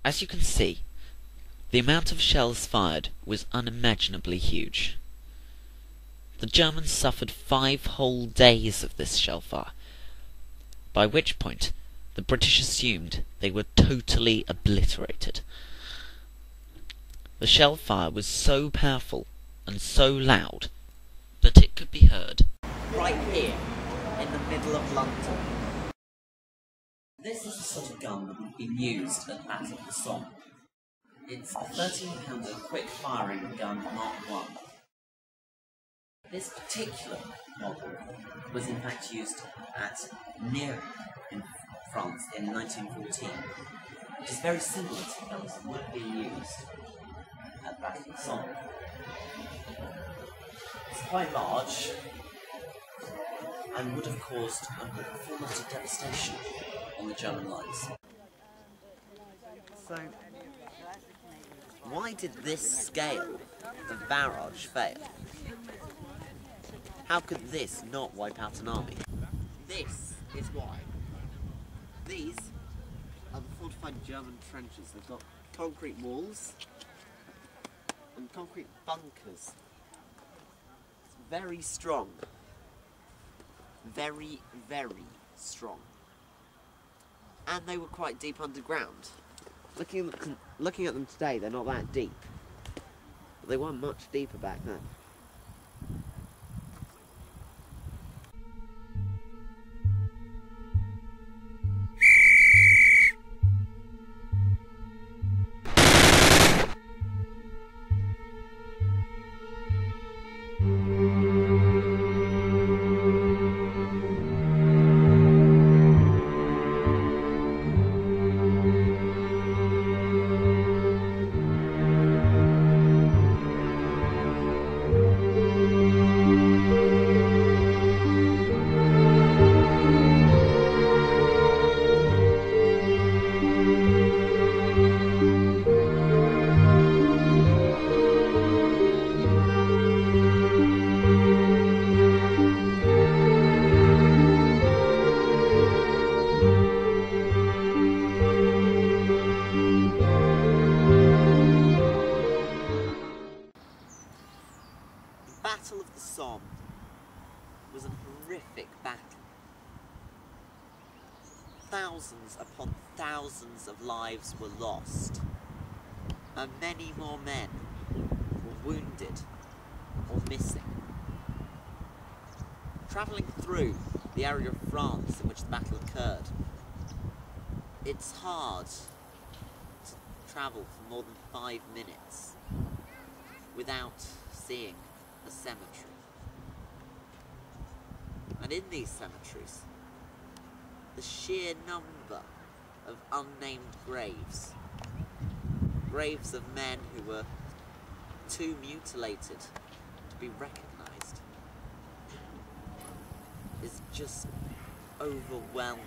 As you can see, the amount of shells fired was unimaginably huge. The Germans suffered 5 whole days of this shell fire, by which point the British assumed they were totally obliterated. The shell fire was so powerful and so loud that it could be heard right here in the middle of London. This is the sort of gun that would have been used at the Battle of the Somme. It's a 13-pounder quick-firing gun Mark I. This particular model was in fact used at Nîmes in France in 1914, which is very similar to the guns that would have been used at the Battle of the Somme. It's quite large and would have caused a full lot of devastation on the German lines. So, why did this scale of barrage fail? How could this not wipe out an army? This is why. These are the fortified German trenches. They've got concrete walls and concrete bunkers. It's very strong. Very, very strong. And they were quite deep underground. Looking at them today, they're not that deep. But they weren't much deeper back then. The Battle of the Somme was a horrific battle. Thousands upon thousands of lives were lost, and many more men were wounded or missing. Travelling through the area of France in which the battle occurred, it's hard to travel for more than 5 minutes without seeing a cemetery. And in these cemeteries, the sheer number of unnamed graves, graves of men who were too mutilated to be recognised, is just overwhelming.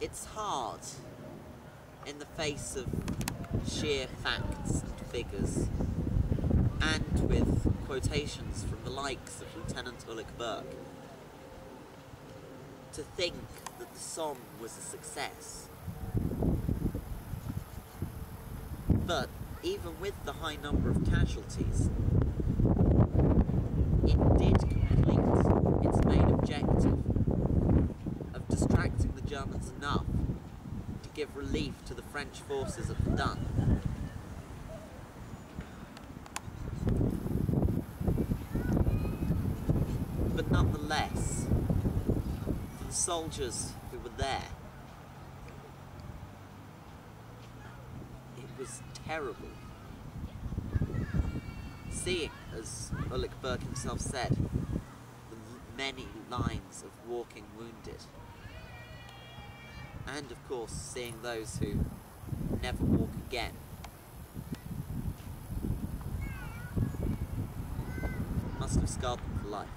It's hard in the face of sheer facts and figures, and with quotations from the likes of Lieutenant Ulrich Burke, to think that the Somme was a success. But even with the high number of casualties, it did complete its main objective of distracting the Germans enough to give relief to the French forces at Verdun. But nonetheless, for the soldiers who were there, it was terrible. Seeing, as Ulrich Burke himself said, the many lines of walking wounded. And of course, seeing those who never walk again. Must have scarred them for life.